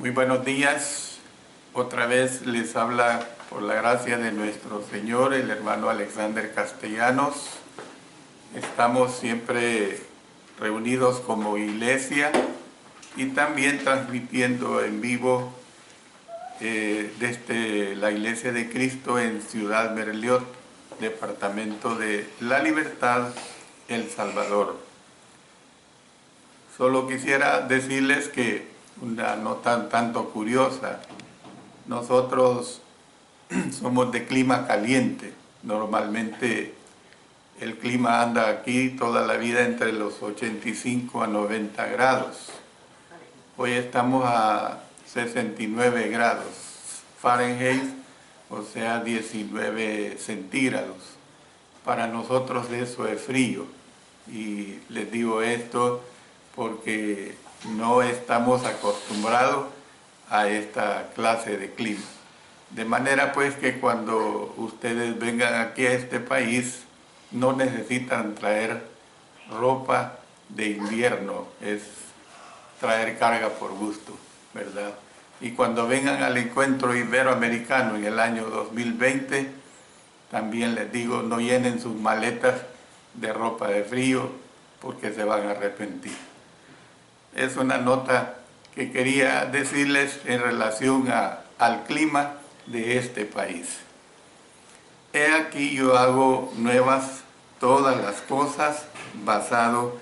Muy buenos días. Otra vez les habla, por la gracia de nuestro Señor, el hermano Alexander Castellanos. Estamos siempre reunidos como iglesia y también transmitiendo en vivo desde la Iglesia de Cristo en Ciudad Merliot, departamento de La Libertad, El Salvador. Solo quisiera decirles que una nota tanto curiosa. Nosotros somos de clima caliente. Normalmente el clima anda aquí toda la vida entre los 85 a 90 grados. Hoy estamos a 69 grados Fahrenheit, o sea 19 centígrados. Para nosotros eso es frío. Y les digo esto porque no estamos acostumbrados a esta clase de clima. De manera pues que cuando ustedes vengan aquí a este país no necesitan traer ropa de invierno, es traer carga por gusto, ¿verdad? Y cuando vengan al encuentro iberoamericano en el año 2020, también les digo, no llenen sus maletas de ropa de frío porque se van a arrepentir. Es una nota que quería decirles en relación al clima de este país. He aquí yo hago nuevas todas las cosas basado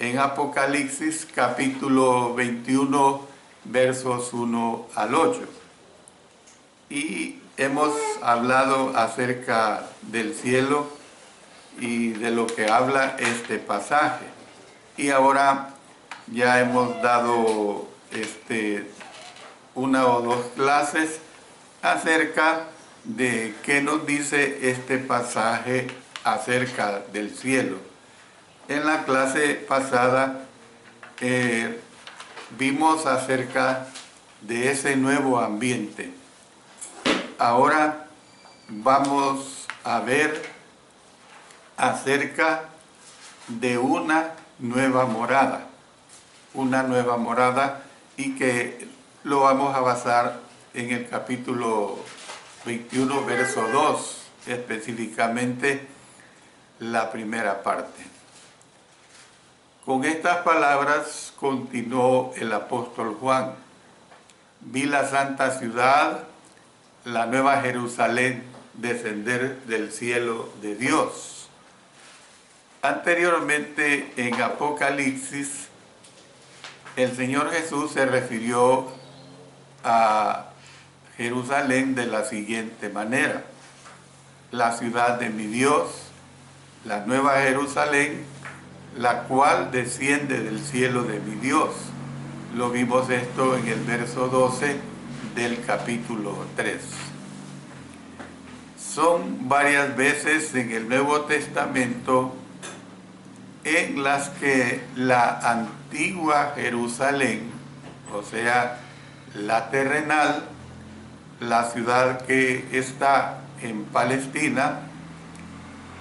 en Apocalipsis capítulo 21 versos 1 al 8. Y hemos hablado acerca del cielo y de lo que habla este pasaje. Y ahora ya hemos dado una o dos clases acerca de qué nos dice este pasaje acerca del cielo. En la clase pasada vimos acerca de ese nuevo ambiente. Ahora vamos a ver acerca de una nueva morada y que lo vamos a basar en el capítulo 21, verso 2, específicamente la primera parte. Con estas palabras continuó el apóstol Juan: vi la santa ciudad, la nueva Jerusalén, descender del cielo de Dios. Anteriormente en Apocalipsis, el Señor Jesús se refirió a Jerusalén de la siguiente manera: la ciudad de mi Dios, la nueva Jerusalén, la cual desciende del cielo de mi Dios. Lo vimos esto en el verso 12 del capítulo 3. Son varias veces en el Nuevo Testamento en las que la antigua Jerusalén, o sea, la terrenal, la ciudad que está en Palestina,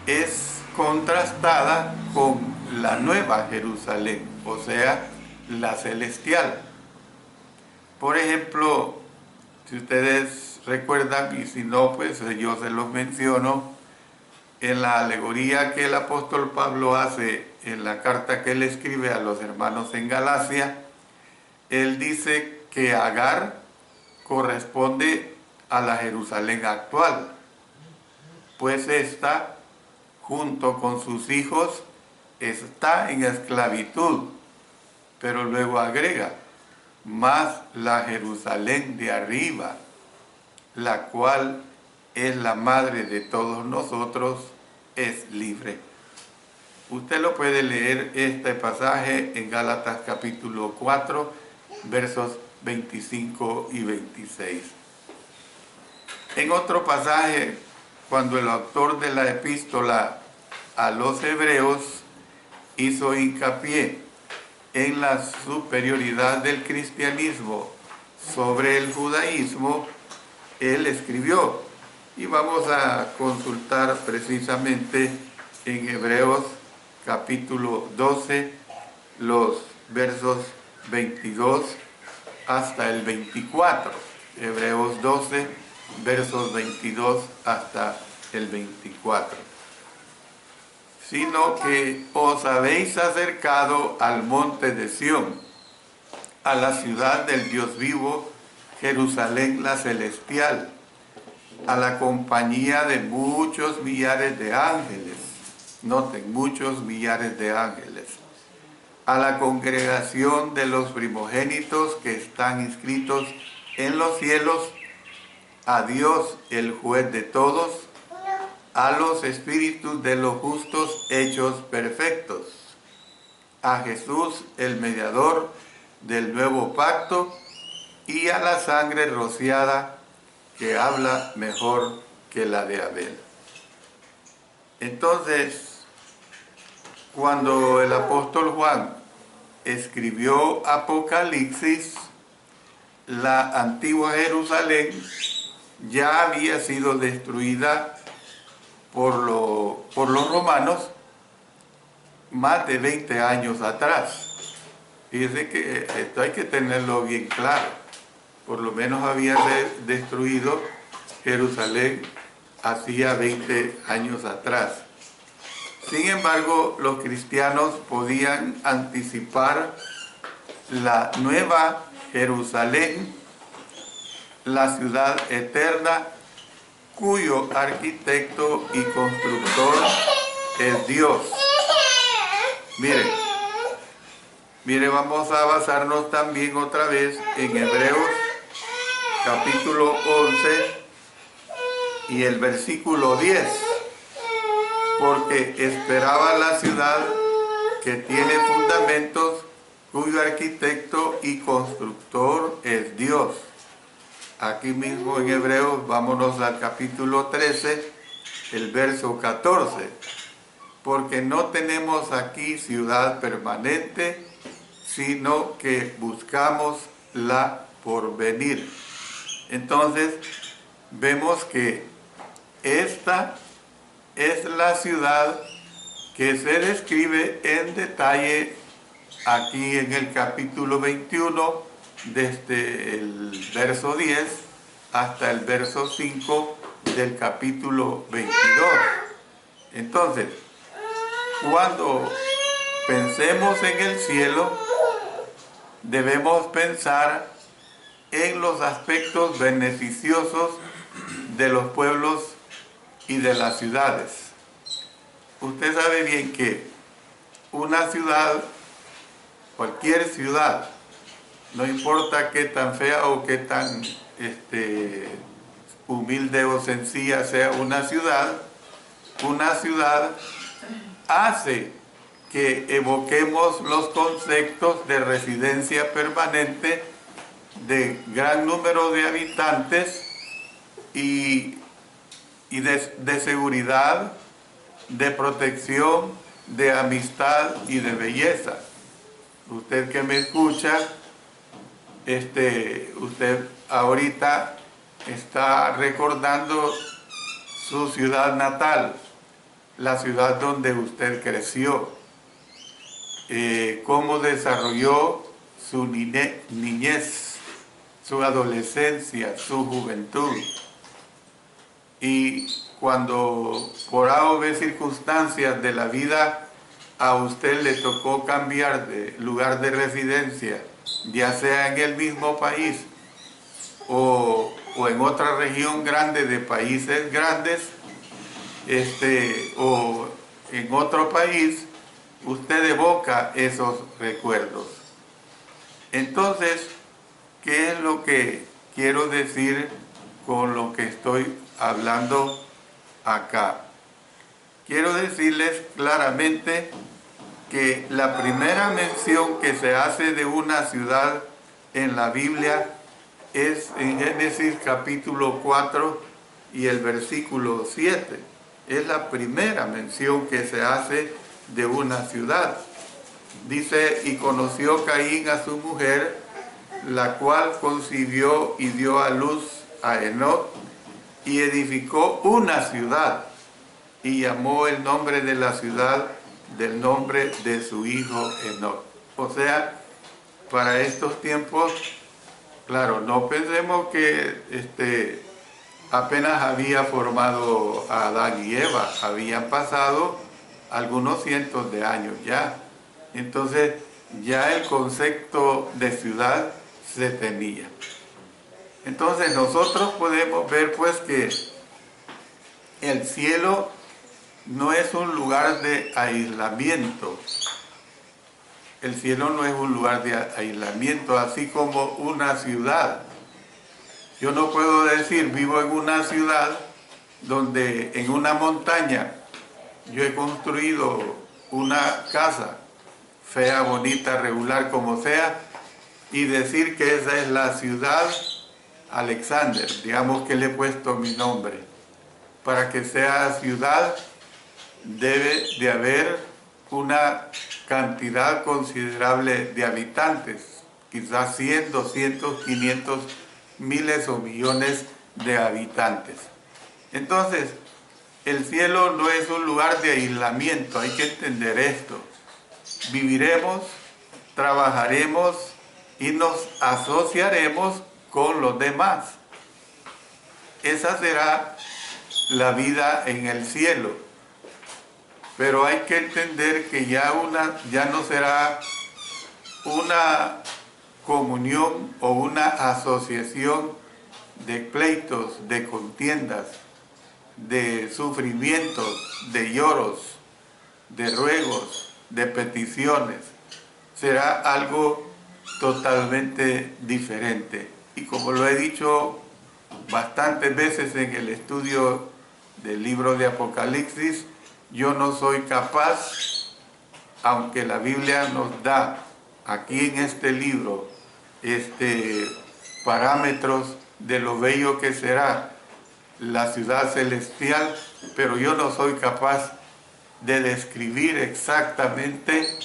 es contrastada con la nueva Jerusalén, o sea, la celestial. Por ejemplo, si ustedes recuerdan, y si no, pues yo se los menciono, en la alegoría que el apóstol Pablo hace en la carta que él escribe a los hermanos en Galacia, él dice que Agar corresponde a la Jerusalén actual, pues esta, junto con sus hijos, está en esclavitud, pero luego agrega, más la Jerusalén de arriba, la cual es la madre de todos nosotros, es libre. Usted lo puede leer este pasaje en Gálatas capítulo 4, versos 25 y 26. En otro pasaje, cuando el autor de la epístola a los hebreos hizo hincapié en la superioridad del cristianismo sobre el judaísmo, él escribió, y vamos a consultar precisamente en Hebreos capítulo 12, los versos 22 hasta el 24. Hebreos 12, versos 22 hasta el 24. Sino que os habéis acercado al monte de Sión, a la ciudad del Dios vivo, Jerusalén la celestial, a la compañía de muchos millares de ángeles. Noten, muchos millares de ángeles. A la congregación de los primogénitos que están inscritos en los cielos, a Dios el juez de todos, a los espíritus de los justos hechos perfectos, a Jesús el mediador del nuevo pacto y a la sangre rociada que habla mejor que la de Abel. Entonces, cuando el apóstol Juan escribió Apocalipsis, la antigua Jerusalén ya había sido destruida por los romanos más de 20 años atrás. Fíjense que esto hay que tenerlo bien claro. Por lo menos había destruido Jerusalén hacía 20 años atrás. Sin embargo, los cristianos podían anticipar la nueva Jerusalén, la ciudad eterna, cuyo arquitecto y constructor es Dios. Mire, vamos a basarnos también otra vez en Hebreos capítulo 11 y el versículo 10. Porque esperaba la ciudad que tiene fundamentos, cuyo arquitecto y constructor es Dios. Aquí mismo en Hebreos, vámonos al capítulo 13, el verso 14. Porque no tenemos aquí ciudad permanente, sino que buscamos la porvenir. Entonces, vemos que esta es la ciudad que se describe en detalle aquí en el capítulo 21, desde el verso 10 hasta el verso 5 del capítulo 22. Entonces, cuando pensemos en el cielo, debemos pensar en los aspectos beneficiosos de los pueblos y de las ciudades. Usted sabe bien que una ciudad, cualquier ciudad, no importa qué tan fea o qué tan humilde o sencilla sea una ciudad hace que evoquemos los conceptos de residencia permanente, de gran número de habitantes y de seguridad, de protección, de amistad y de belleza. Usted que me escucha, usted ahorita está recordando su ciudad natal, la ciudad donde usted creció, cómo desarrolló su niñez, su adolescencia, su juventud. Y cuando por A o B circunstancias de la vida a usted le tocó cambiar de lugar de residencia, ya sea en el mismo país o en otra región grande de países grandes, o en otro país, usted evoca esos recuerdos. Entonces, ¿qué es lo que quiero decir con lo que estoy hablando acá? Quiero decirles claramente que la primera mención que se hace de una ciudad en la Biblia es en Génesis capítulo 4 y el versículo 7. Es la primera mención que se hace de una ciudad. Dice, y conoció Caín a su mujer, la cual concibió y dio a luz a Enoc, y edificó una ciudad, y llamó el nombre de la ciudad del nombre de su hijo Enoc. O sea, para estos tiempos Claro, no pensemos que apenas había formado a Adán y Eva, habían pasado algunos cientos de años ya. Entonces ya el concepto de ciudad se tenía. Entonces nosotros podemos ver pues que el cielo no es un lugar de aislamiento. El cielo no es un lugar de aislamiento, así como una ciudad. Yo no puedo decir vivo en una ciudad donde en una montaña yo he construido una casa fea, bonita, regular, como sea, y decir que esa es la ciudad Alexander, digamos que le he puesto mi nombre. Para que sea ciudad debe de haber una cantidad considerable de habitantes, quizás 100, 200, 500, miles o millones de habitantes. Entonces, el cielo no es un lugar de aislamiento, hay que entender esto. Viviremos, trabajaremos y nos asociaremos con los demás. Esa será la vida en el cielo. Pero hay que entender que ya no será una comunión o una asociación de pleitos, de contiendas, de sufrimientos, de lloros, de ruegos, de peticiones. Será algo totalmente diferente. Y como lo he dicho bastantes veces en el estudio del libro de Apocalipsis, yo no soy capaz, aunque la Biblia nos da aquí en este libro parámetros de lo bello que será la ciudad celestial, pero yo no soy capaz de describir exactamente,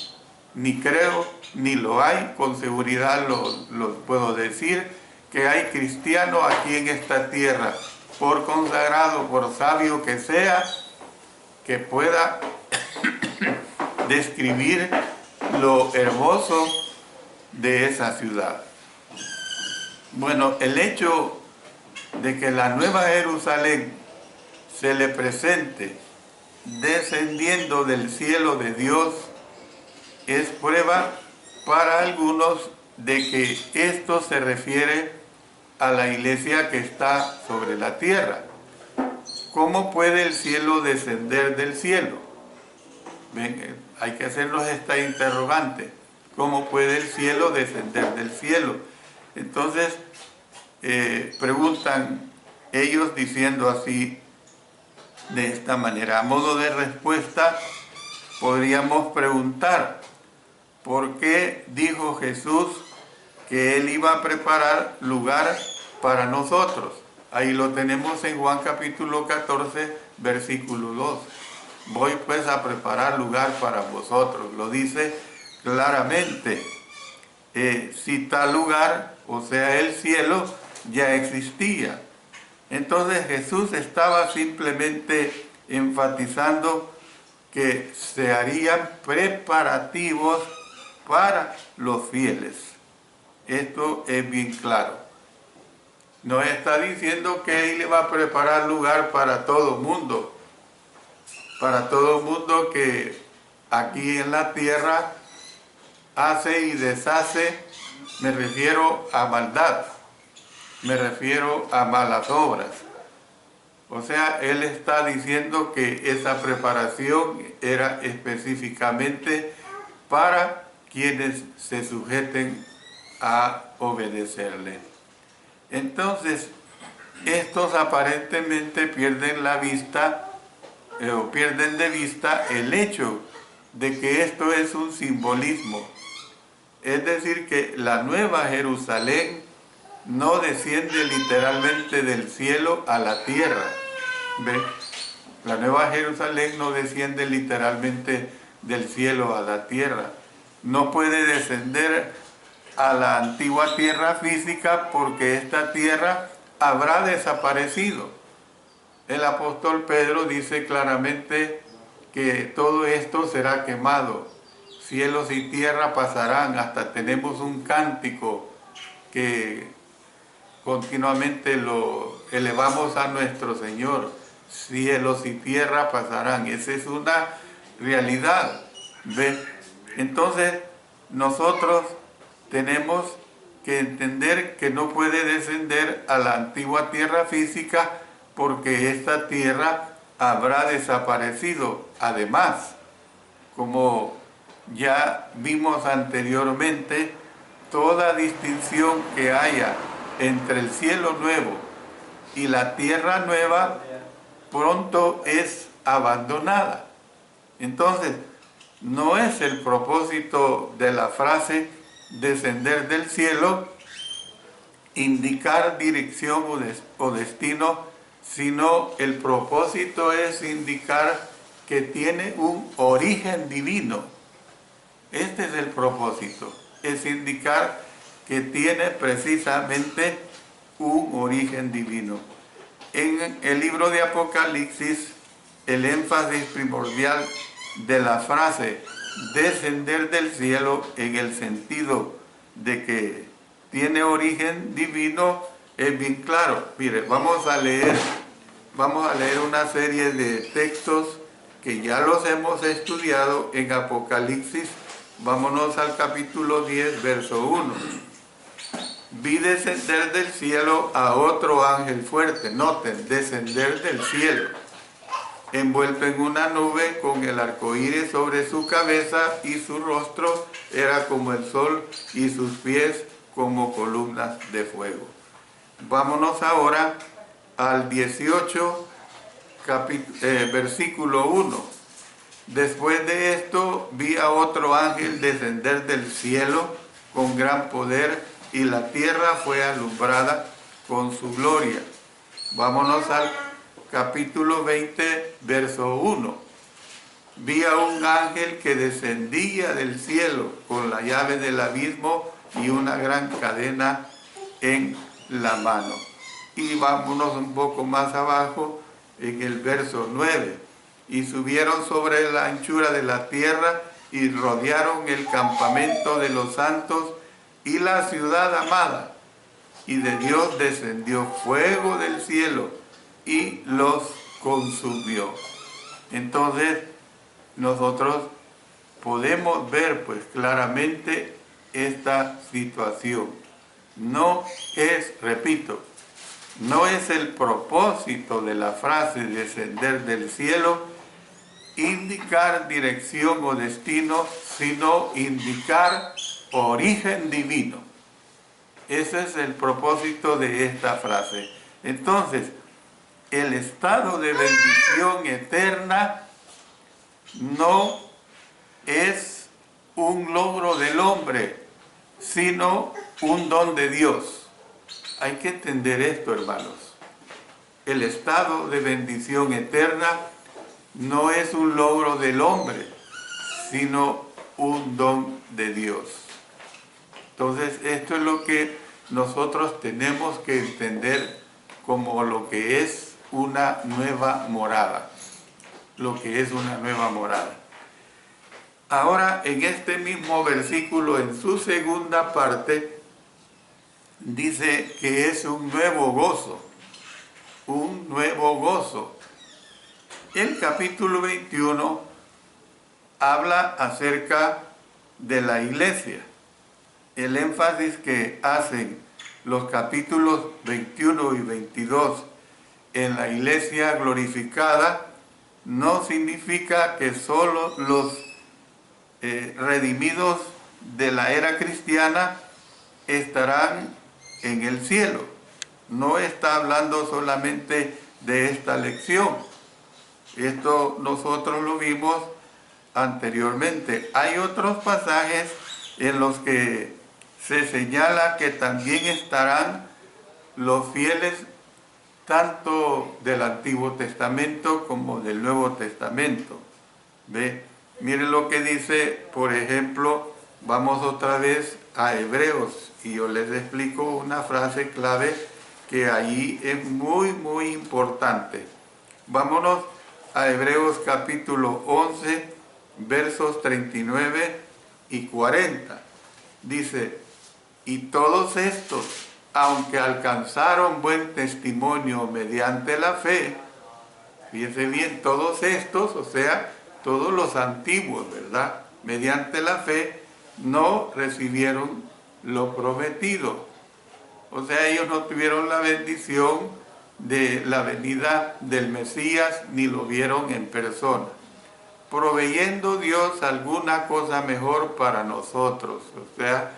ni creo, ni lo hay, con seguridad lo puedo decir, que hay cristiano aquí en esta tierra, por consagrado, por sabio que sea, que pueda describir lo hermoso de esa ciudad. Bueno, el hecho de que la Nueva Jerusalén se le presente descendiendo del cielo de Dios es prueba para algunos de que esto se refiere a la iglesia que está sobre la tierra. ¿Cómo puede el cielo descender del cielo? Ven, hay que hacernos esta interrogante. ¿Cómo puede el cielo descender del cielo? Entonces, preguntan ellos diciendo así, de esta manera. A modo de respuesta, podríamos preguntar, ¿por qué dijo Jesús que Él iba a preparar lugar para nosotros? Ahí lo tenemos en Juan capítulo 14, versículo 2. Voy pues a preparar lugar para vosotros. Lo dice claramente. Si tal lugar, o sea el cielo, ya existía. Entonces Jesús estaba simplemente enfatizando que se harían preparativos para los fieles. Esto es bien claro. No está diciendo que Él va a preparar lugar para todo mundo. Para todo mundo que aquí en la tierra hace y deshace, me refiero a maldad, me refiero a malas obras. O sea, Él está diciendo que esa preparación era específicamente para quienes se sujeten a obedecerle. Entonces, estos aparentemente pierden la vista o pierden de vista el hecho de que esto es un simbolismo. Es decir, que la Nueva Jerusalén no desciende literalmente del cielo a la tierra. ¿Ve? La Nueva Jerusalén no desciende literalmente del cielo a la tierra. No puede descender a la antigua tierra física porque esta tierra habrá desaparecido. El apóstol Pedro dice claramente que todo esto será quemado. Cielos y tierra pasarán, hasta tenemos un cántico que continuamente lo elevamos a nuestro Señor. Cielos y tierra pasarán. Esa es una realidad. ¿Ve? Entonces, nosotros tenemos que entender que no puede descender a la antigua tierra física, porque esta tierra habrá desaparecido. Además, como ya vimos anteriormente, toda distinción que haya entre el cielo nuevo y la tierra nueva pronto es abandonada. Entonces, no es el propósito de la frase descender del cielo indicar dirección o destino, sino el propósito es indicar que tiene un origen divino. Este es el propósito, es indicar que tiene precisamente un origen divino. En el libro de Apocalipsis, el énfasis primordial de la frase descender del cielo, en el sentido de que tiene origen divino, es bien claro. Mire, vamos a leer una serie de textos que ya los hemos estudiado en Apocalipsis. Vámonos al capítulo 10, verso 1. Vi descender del cielo a otro ángel fuerte. Noten, descender del cielo, envuelto en una nube, con el arco iris sobre su cabeza, y su rostro era como el sol y sus pies como columnas de fuego. Vámonos ahora al 18, versículo 1. Después de esto vi a otro ángel descender del cielo con gran poder, y la tierra fue alumbrada con su gloria. Vámonos al capítulo 20, verso 1. Vi a un ángel que descendía del cielo con la llave del abismo y una gran cadena en la mano. Y vámonos un poco más abajo, en el verso 9. Y subieron sobre la anchura de la tierra y rodearon el campamento de los santos y la ciudad amada. Y de Dios descendió fuego del cielo y los consumió. Entonces, nosotros podemos ver pues claramente esta situación. No es, repito, no es el propósito de la frase descender del cielo indicar dirección o destino, sino indicar origen divino. Ese es el propósito de esta frase. Entonces, el estado de bendición eterna no es un logro del hombre, sino un don de Dios. Hay que entender esto, hermanos. El estado de bendición eterna no es un logro del hombre, sino un don de Dios. Entonces, esto es lo que nosotros tenemos que entender como lo que es una nueva morada. Lo que es una nueva morada. Ahora, en este mismo versículo, en su segunda parte, dice que es un nuevo gozo. Un nuevo gozo. El capítulo 21 habla acerca de la iglesia. El énfasis que hacen los capítulos 21 y 22 en la iglesia glorificada no significa que solo los redimidos de la era cristiana estarán en el cielo. No está hablando solamente de esta lección. Esto nosotros lo vimos anteriormente. Hay otros pasajes en los que se señala que también estarán los fieles tanto del Antiguo Testamento como del Nuevo Testamento. ¿Ve? Miren lo que dice, por ejemplo, vamos otra vez a Hebreos, y yo les explico una frase clave que ahí es muy, muy importante. Vámonos a Hebreos capítulo 11, versos 39 y 40. Dice, y todos estos aunque alcanzaron buen testimonio mediante la fe, fíjense bien, todos estos, o sea, todos los antiguos, ¿verdad? Mediante la fe no recibieron lo prometido. O sea, ellos no tuvieron la bendición de la venida del Mesías ni lo vieron en persona, proveyendo Dios alguna cosa mejor para nosotros. O sea,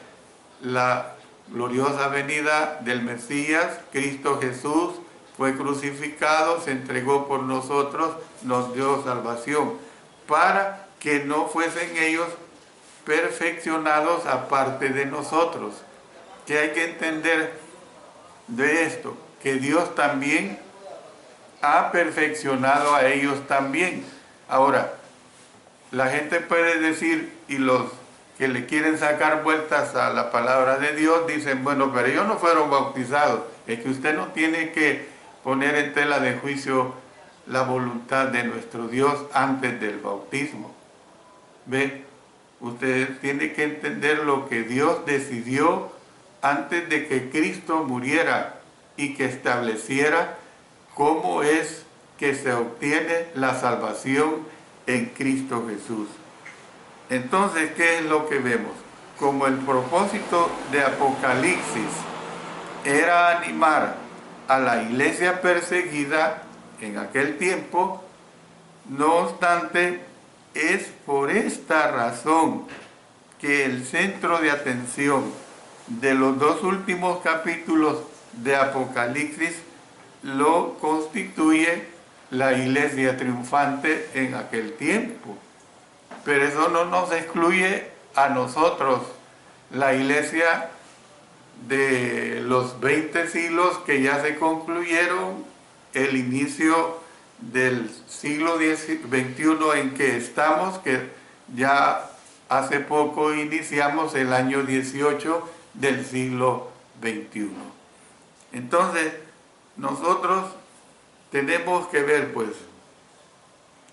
la gloriosa venida del Mesías, Cristo Jesús, fue crucificado, se entregó por nosotros, nos dio salvación, para que no fuesen ellos perfeccionados aparte de nosotros. Que hay que entender de esto, que Dios también ha perfeccionado a ellos también. Ahora, la gente puede decir, y los que le quieren sacar vueltas a la palabra de Dios, dicen, bueno, pero ellos no fueron bautizados. Es que usted no tiene que poner en tela de juicio la voluntad de nuestro Dios antes del bautismo. ¿Ve? Usted tiene que entender lo que Dios decidió antes de que Cristo muriera y que estableciera cómo es que se obtiene la salvación en Cristo Jesús. Entonces, ¿qué es lo que vemos? Como el propósito de Apocalipsis era animar a la iglesia perseguida en aquel tiempo, no obstante, es por esta razón que el centro de atención de los dos últimos capítulos de Apocalipsis lo constituye la iglesia triunfante en aquel tiempo. Pero eso no nos excluye a nosotros, la iglesia de los 20 siglos que ya se concluyeron, el inicio del siglo XXI en que estamos, que ya hace poco iniciamos el año 18 del siglo XXI. Entonces, nosotros tenemos que ver, pues,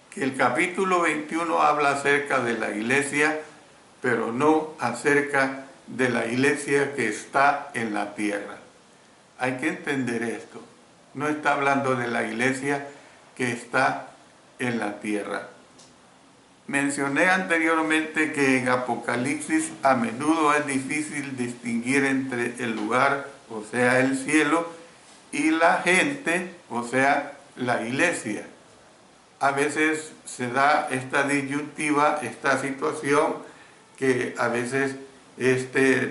que el capítulo 21 habla acerca de la iglesia, pero no acerca de la iglesia que está en la tierra. Hay que entender esto. No está hablando de la iglesia que está en la tierra. Mencioné anteriormente que en Apocalipsis a menudo es difícil distinguir entre el lugar, o sea, el cielo, y la gente, o sea, la iglesia. A veces se da esta disyuntiva, esta situación, que a veces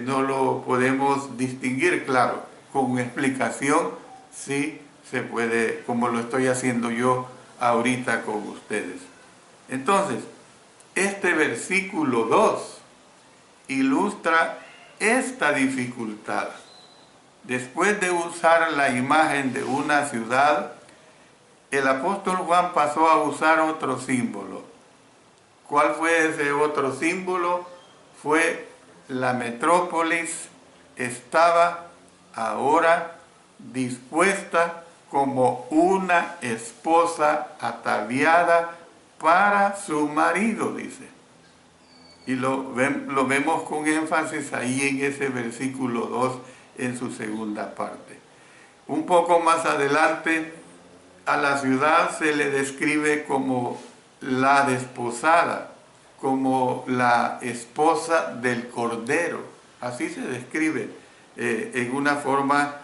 no lo podemos distinguir, claro, con explicación sí se puede, como lo estoy haciendo yo ahorita con ustedes. Entonces, este versículo 2 ilustra esta dificultad. Después de usar la imagen de una ciudad, el apóstol Juan pasó a usar otro símbolo. ¿Cuál fue ese otro símbolo? Fue la metrópolis estaba ahora dispuesta como una esposa ataviada para su marido, dice. Y lo vemos con énfasis ahí en ese versículo 2 en su segunda parte. Un poco más adelante, a la ciudad se le describe como la desposada, como la esposa del Cordero. Así se describe en una forma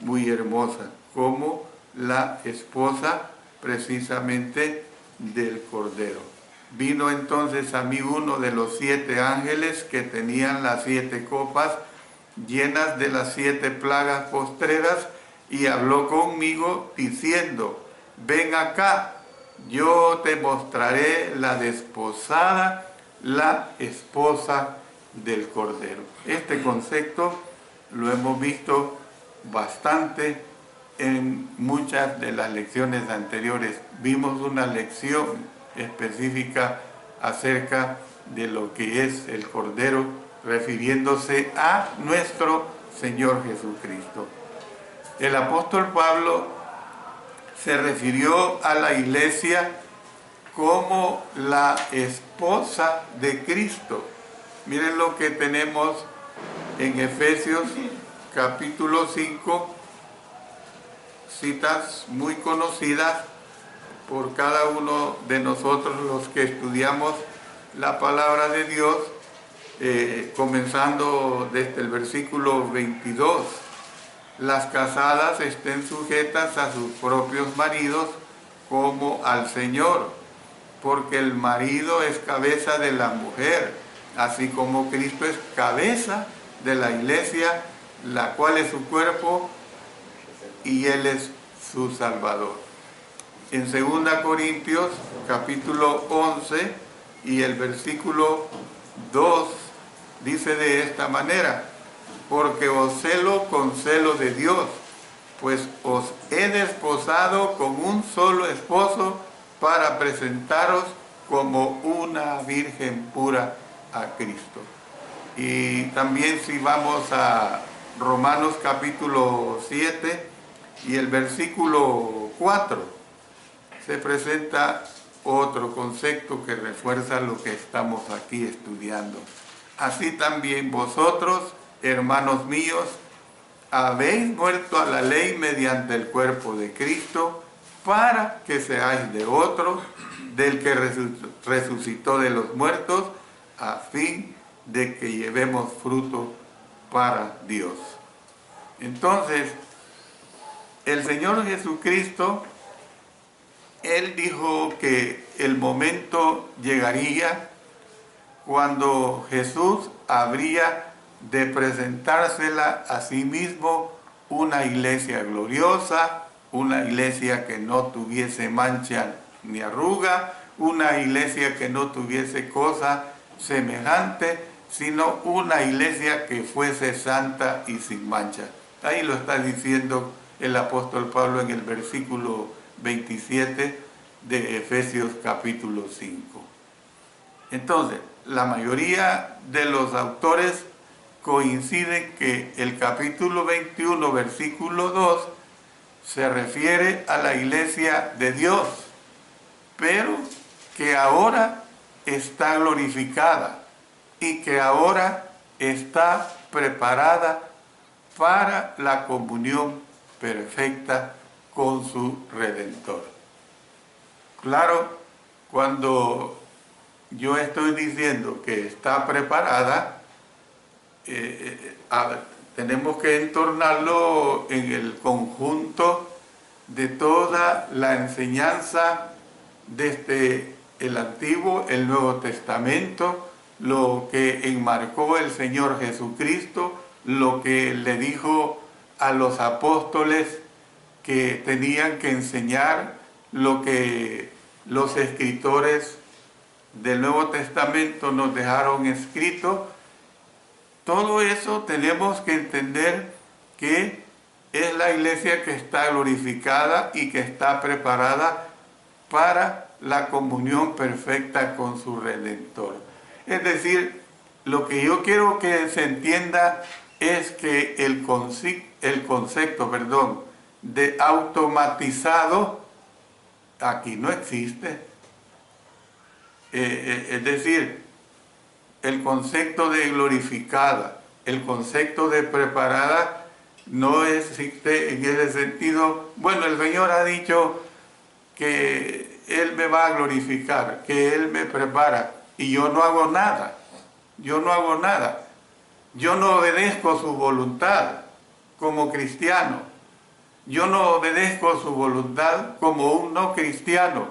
muy hermosa, como la esposa precisamente del Cordero. Vino entonces a mí uno de los 7 ángeles que tenían las 7 copas llenas de las 7 plagas postreras y habló conmigo diciendo: ven acá, yo te mostraré la desposada, la esposa del Cordero. Este concepto lo hemos visto bastante en muchas de las lecciones anteriores. Vimos una lección específica acerca de lo que es el Cordero, refiriéndose a nuestro Señor Jesucristo. El apóstol Pablo se refirió a la iglesia como la esposa de Cristo. Miren lo que tenemos en Efesios capítulo 5, citas muy conocidas por cada uno de nosotros los que estudiamos la palabra de Dios, comenzando desde el versículo 22. Las casadas estén sujetas a sus propios maridos como al Señor, porque el marido es cabeza de la mujer, así como Cristo es cabeza de la iglesia, la cual es su cuerpo y Él es su Salvador. En 2 Corintios capítulo 11 y el versículo 2 dice de esta manera: porque os celo con celo de Dios, pues os he desposado con un solo esposo para presentaros como una virgen pura a Cristo. Y también si vamos a Romanos capítulo 7 y el versículo 4, se presenta otro concepto que refuerza lo que estamos aquí estudiando. Así también vosotros, hermanos míos, habéis muerto a la ley mediante el cuerpo de Cristo, para que seáis de otro, del que resucitó de los muertos, a fin de que llevemos fruto para Dios. Entonces, el Señor Jesucristo, Él dijo que el momento llegaría cuando Jesús habría de presentársela a sí mismo una iglesia gloriosa, una iglesia que no tuviese mancha ni arruga, una iglesia que no tuviese cosa semejante, sino una iglesia que fuese santa y sin mancha. Ahí lo está diciendo el apóstol Pablo en el versículo 27 de Efesios capítulo 5. Entonces, la mayoría de los autores coinciden que el capítulo 21, versículo 2, se refiere a la iglesia de Dios, pero que ahora está glorificada y que ahora está preparada para la comunión perfecta con su Redentor. Claro, cuando yo estoy diciendo que está preparada, tenemos que entornarlo en el conjunto de toda la enseñanza desde el Antiguo, el Nuevo Testamento, lo que enmarcó el Señor Jesucristo, lo que le dijo a los apóstoles que tenían que enseñar, lo que los escritores del Nuevo Testamento nos dejaron escrito. Todo eso tenemos que entender que es la iglesia que está glorificada y que está preparada para la comunión perfecta con su Redentor. Es decir, lo que yo quiero que se entienda es que el concepto de automatizado aquí no existe. Es decir, el concepto de glorificada, el concepto de preparada no existe en ese sentido. Bueno, el Señor ha dicho que Él me va a glorificar, que Él me prepara y yo no hago nada, yo no hago nada. Yo no obedezco su voluntad como cristiano, yo no obedezco su voluntad como un no cristiano.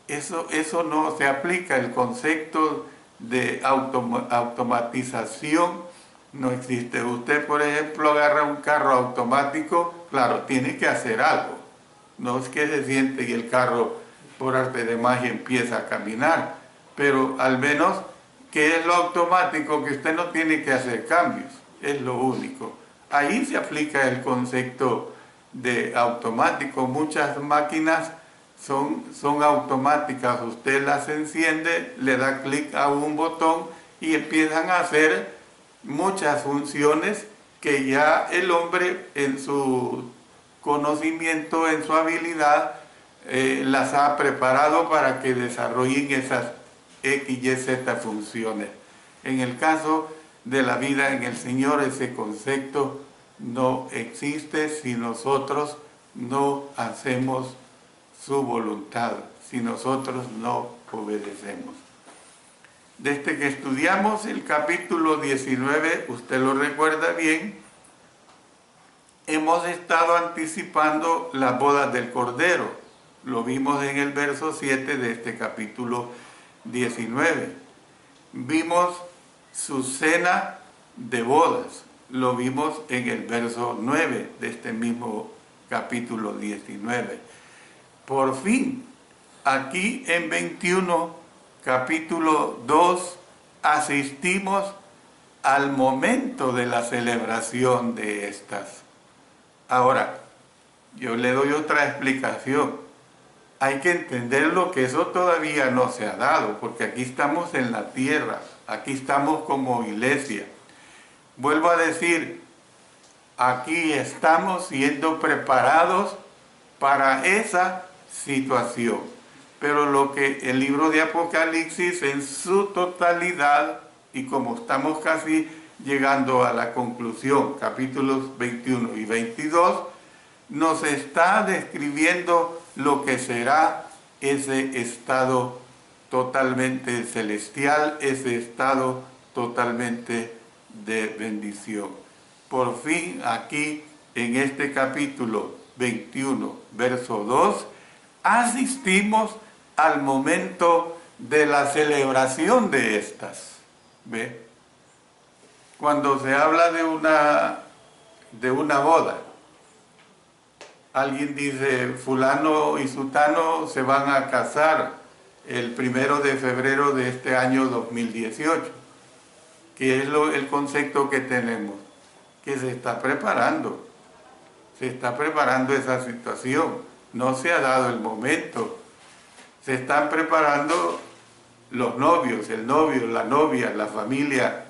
Eso no se aplica, el concepto de automatización no existe. Usted, por ejemplo, agarra un carro automático, claro, tiene que hacer algo. No es que se siente y el carro por arte de magia empieza a caminar, pero al menos que es lo automático, que usted no tiene que hacer cambios, es lo único. Ahí se aplica el concepto de automático. Muchas máquinas son automáticas, usted las enciende, le da clic a un botón y empiezan a hacer muchas funciones que ya el hombre en su conocimiento, en su habilidad, las ha preparado para que desarrollen esas X, Y, Z funciones. En el caso de la vida en el Señor. Ese concepto no existe si nosotros no hacemos su voluntad, si nosotros no obedecemos. Desde que estudiamos el capítulo 19, usted lo recuerda bien, hemos estado anticipando las bodas del Cordero. Lo vimos en el verso 7 de este capítulo 19. Vimos su cena de bodas. Lo vimos en el verso 9 de este mismo capítulo 19. Por fin, aquí en 21, capítulo 2, asistimos al momento de la celebración de estas. Ahora, yo le doy otra explicación. Hay que entenderlo que eso todavía no se ha dado, porque aquí estamos en la tierra, aquí estamos como iglesia. Vuelvo a decir, aquí estamos siendo preparados para esa situación. Pero lo que el libro de Apocalipsis en su totalidad, y como estamos casi llegando a la conclusión, capítulos 21 y 22, nos está describiendo lo que será ese estado totalmente celestial, ese estado totalmente de bendición. Por fin aquí en este capítulo 21, verso 2, asistimos al momento de la celebración de estas. ¿Ve? Cuando se habla de una boda, alguien dice, fulano y sutano se van a casar el 1 de febrero de este año 2018, que es el concepto que tenemos, que se está preparando esa situación, no se ha dado el momento, se están preparando los novios, el novio, la novia, la familia,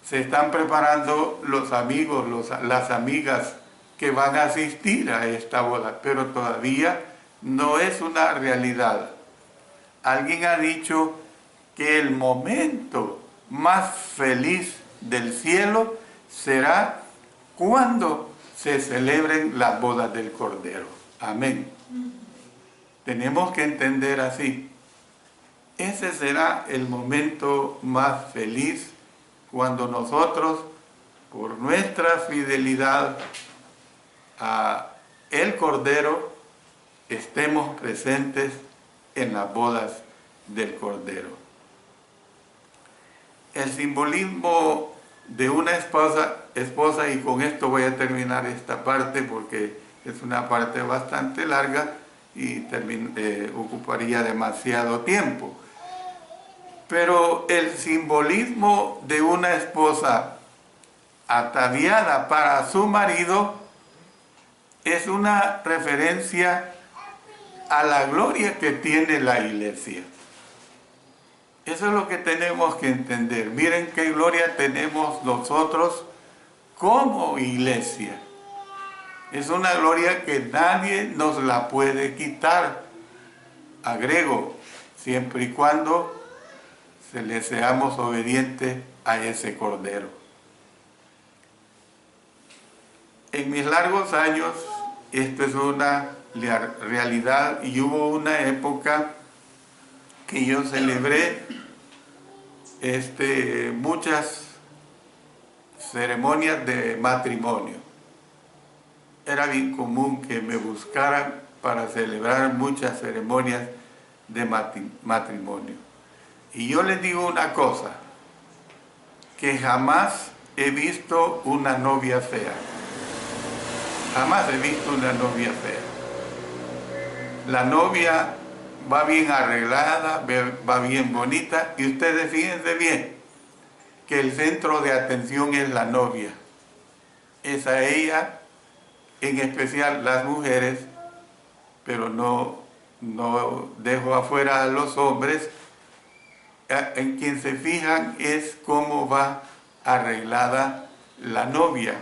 se están preparando los amigos, las amigas que van a asistir a esta boda, pero todavía no es una realidad. Alguien ha dicho que el momento más feliz del cielo será cuando se celebren las bodas del Cordero. Amén. Tenemos que entender así. Ese será el momento más feliz cuando nosotros, por nuestra fidelidad a el Cordero, estemos presentes en las bodas del Cordero. El simbolismo de una esposa, y con esto voy a terminar esta parte porque es una parte bastante larga y ocuparía demasiado tiempo. Pero el simbolismo de una esposa ataviada para su marido es una referencia a la gloria que tiene la iglesia. Eso es lo que tenemos que entender. Miren qué gloria tenemos nosotros como iglesia. Es una gloria que nadie nos la puede quitar. Agrego, siempre y cuando le seamos obedientes a ese Cordero. En mis largos años, esto es una realidad, y hubo una época que yo celebré muchas ceremonias de matrimonio. Era bien común que me buscaran para celebrar muchas ceremonias de matrimonio. Y yo les digo una cosa, que jamás he visto una novia fea. Jamás he visto una novia fea. La novia va bien arreglada, va bien bonita, y ustedes fíjense bien que el centro de atención es la novia. Es a ella, en especial las mujeres, pero no dejo afuera a los hombres. En quien se fijan es cómo va arreglada la novia.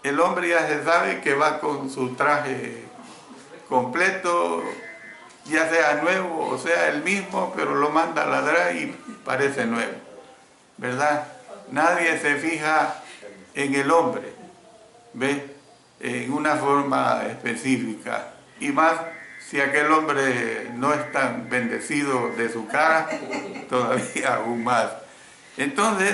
El hombre ya se sabe que va con su traje completo, ya sea nuevo o sea el mismo, pero lo manda a ladrar y parece nuevo, ¿verdad? Nadie se fija en el hombre, ¿ve? En una forma específica. Y más si aquel hombre no es tan bendecido de su cara, todavía aún más. Entonces,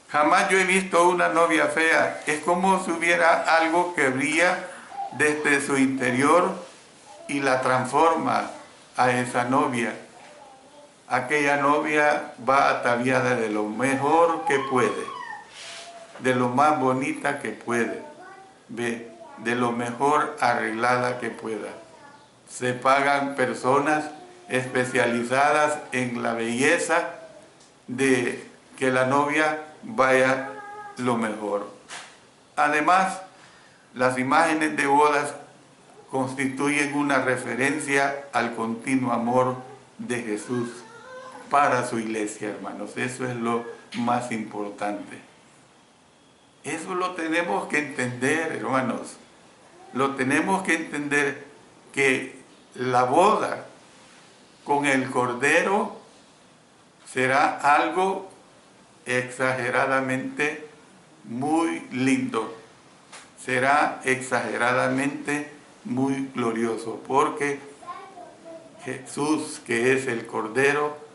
jamás yo he visto una novia fea. Es como si hubiera algo que brilla desde su interior y la transforma a esa novia. Aquella novia va ataviada de lo mejor que puede, de lo más bonita que puede, ¿ve? De lo mejor arreglada que pueda. Se pagan personas especializadas en la belleza de que la novia vaya lo mejor. Además, las imágenes de bodas constituyen una referencia al continuo amor de Jesús para su iglesia, hermanos. Eso es lo más importante. Eso lo tenemos que entender, hermanos. Lo tenemos que entender, que la boda con el Cordero será algo exageradamente muy lindo. Será exageradamente muy glorioso, porque Jesús, que es el Cordero,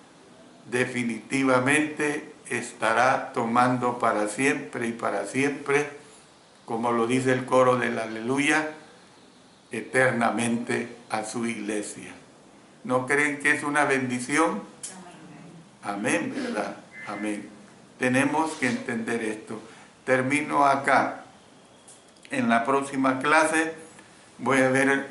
definitivamente estará tomando para siempre y para siempre, como lo dice el coro del Aleluya, eternamente a su iglesia. ¿No creen que es una bendición? Amén, ¿verdad? Amén. Tenemos que entender esto. Termino acá. En la próxima clase voy a ver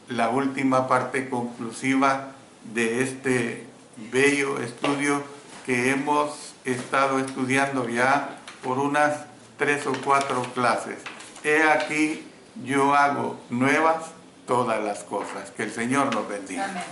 la última parte conclusiva de este bello estudio que hemos estado estudiando ya por unas 3 o 4 clases. He aquí, yo hago nuevas todas las cosas. Que el Señor nos bendiga. Amén.